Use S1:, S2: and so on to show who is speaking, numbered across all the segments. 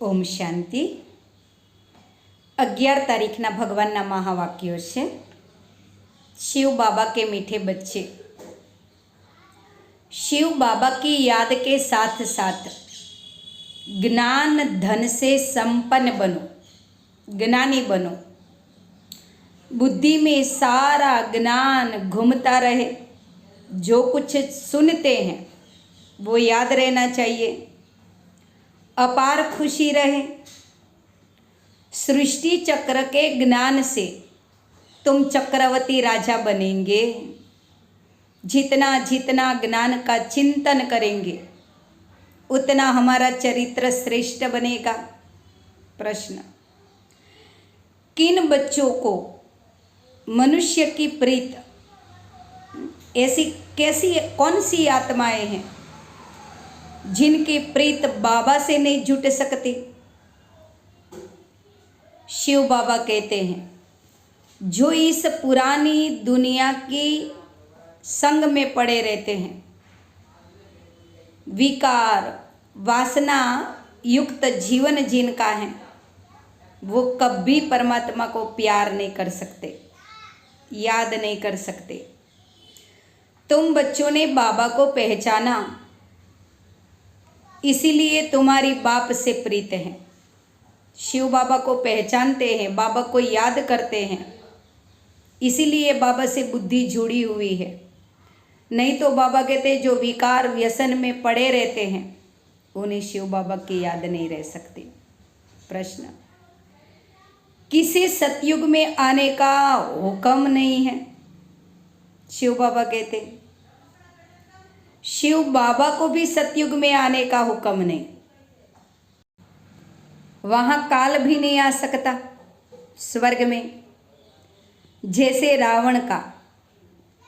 S1: ઓમ શાંતિ 11 તારીખના ભગવાનના મહાવાક્યો છે। शिव बाबा के मीठे बच्चे, शिव बाबा की याद के साथ साथ ज्ञान धन से संपन्न बनो, ज्ञानी बनो। बुद्धि में सारा ज्ञान घूमता रहे, जो कुछ सुनते हैं वो याद रहना चाहिए। अपार खुशी रहे। सृष्टि चक्र के ज्ञान से तुम चक्रवर्ती राजा बनेंगे। जितना जितना ज्ञान का चिंतन करेंगे उतना हमारा चरित्र श्रेष्ठ बनेगा। प्रश्न, किन बच्चों को मनुष्य की प्रीत, ऐसी कैसी कौन सी आत्माएं हैं जिनकी प्रीत बाबा से नहीं जुट सकती? शिव बाबा कहते हैं, जो इस पुरानी दुनिया की संग में पड़े रहते हैं, विकार वासना युक्त जीवन जिनका है, वो कभी परमात्मा को प्यार नहीं कर सकते, याद नहीं कर सकते। तुम बच्चों ने बाबा को पहचाना, इसीलिए तुम्हारी बाप से प्रीत है। शिव बाबा को पहचानते हैं, बाबा को याद करते हैं, इसीलिए बाबा से बुद्धि जुड़ी हुई है। नहीं तो बाबा कहते जो विकार व्यसन में पड़े रहते हैं उन्हें शिव बाबा की याद नहीं रह सकती। प्रश्न, किसी सतयुग में आने का हुक्म नहीं है? शिव बाबा कहते शिव बाबा को भी सतयुग में आने का हुक्म नहीं, वहाँ काल भी नहीं आ सकता। स्वर्ग में जैसे रावण का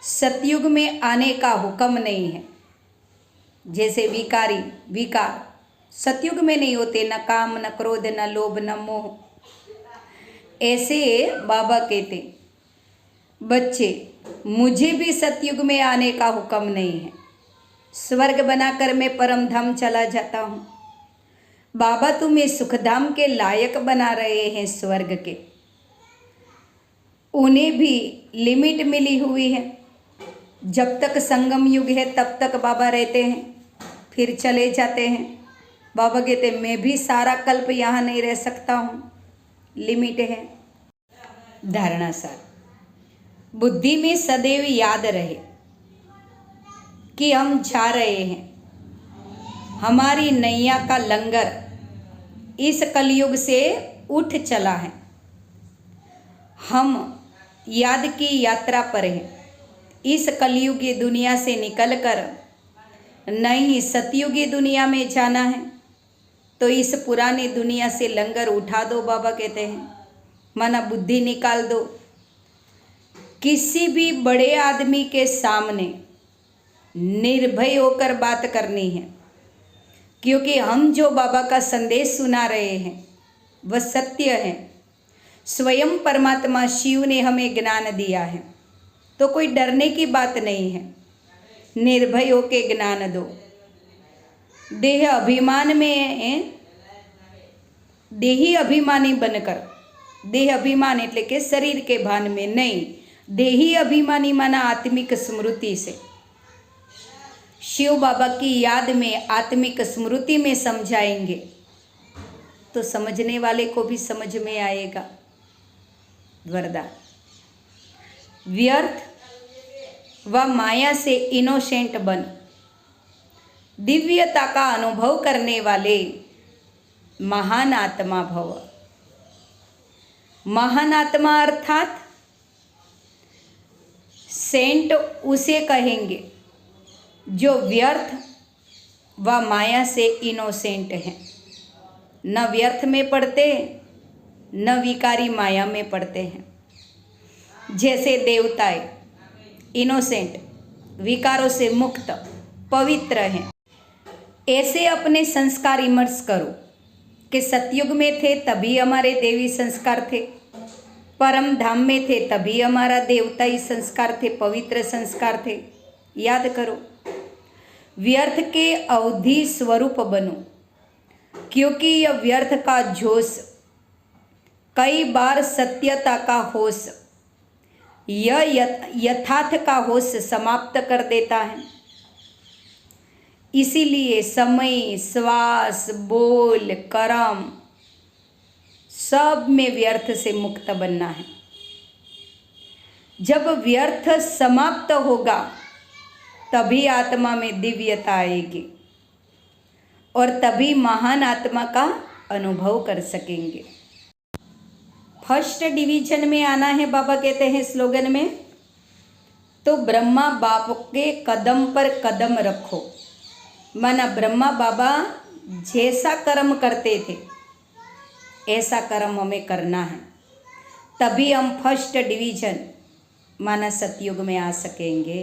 S1: सतयुग में आने का हुक्म नहीं है, जैसे विकार सतयुग में नहीं होते, न काम न क्रोध न लोभ न मोह, ऐसे बाबा कहते बच्चे मुझे भी सतयुग में आने का हुक्म नहीं है। स्वर्ग बनाकर मैं परम धाम चला जाता हूँ। बाबा तुम्हें सुखधाम के लायक बना रहे हैं स्वर्ग के, उन्हें भी लिमिट मिली हुई है। जब तक संगम युग है तब तक बाबा रहते हैं, फिर चले जाते हैं। बाबा कहते मैं भी सारा कल्प यहाँ नहीं रह सकता हूँ, लिमिट है। धारणा सार, बुद्धि में सदैव याद रहे कि हम जा रहे हैं। हमारी नैया का लंगर इस कलयुग से उठ चला है। हम याद की यात्रा पर हैं। इस कलयुगी दुनिया से निकलकर नई सतयुगी दुनिया में जाना है, तो इस पुरानी दुनिया से लंगर उठा दो। बाबा कहते हैं माना बुद्धि निकाल दो। किसी भी बड़े आदमी के सामने निर्भय होकर बात करनी है, क्योंकि हम जो बाबा का संदेश सुना रहे हैं वह सत्य है। स्वयं परमात्मा शिव ने हमें ज्ञान दिया है, तो कोई डरने की बात नहीं है। निर्भय होके ज्ञान दो। देह अभिमान में देही अभिमानी बनकर, देह अभिमान એટલે કે शरीर के भान में नहीं, देही अभिमानी माना आत्मिक स्मृति से शिव बाबा की याद में आत्मिक स्मृति में समझाएंगे तो समझने वाले को भी समझ में आएगा। वरदान, व्यर्थ व माया से इनोसेंट बन, दिव्यता का अनुभव करने वाले महान आत्मा भव। महान आत्मा अर्थात सेंट उसे कहेंगे जो व्यर्थ व माया से इनोसेंट हैं, न व्यर्थ में पड़ते न विकारी माया में पड़ते हैं। जैसे देवताएं इनोसेंट विकारों से मुक्त पवित्र हैं, ऐसे अपने संस्कार इमर्स करो कि सतयुग में थे तभी हमारे देवी संस्कार थे, परम धाम में थे तभी हमारा देवताई संस्कार थे, पवित्र संस्कार थे। याद करो, व्यर्थ के अवधि स्वरूप बनो, क्योंकि यह व्यर्थ का जोश, कई बार सत्यता का होश, यह यथार्थ का होश समाप्त कर देता है। इसीलिए समय, श्वास, बोल, कर्म सब में व्यर्थ से मुक्त बनना है। जब व्यर्थ समाप्त होगा तभी आत्मा में दिव्यता आएगी और तभी महान आत्मा का अनुभव कर सकेंगे। फर्स्ट डिवीजन में आना है, बाबा कहते हैं स्लोगन में, तो ब्रह्मा बाप के कदम पर कदम रखो। माना ब्रह्मा बाबा जैसा कर्म करते थे ऐसा कर्म हमें करना है, तभी हम फर्स्ट डिवीजन माना सतयुग में आ सकेंगे।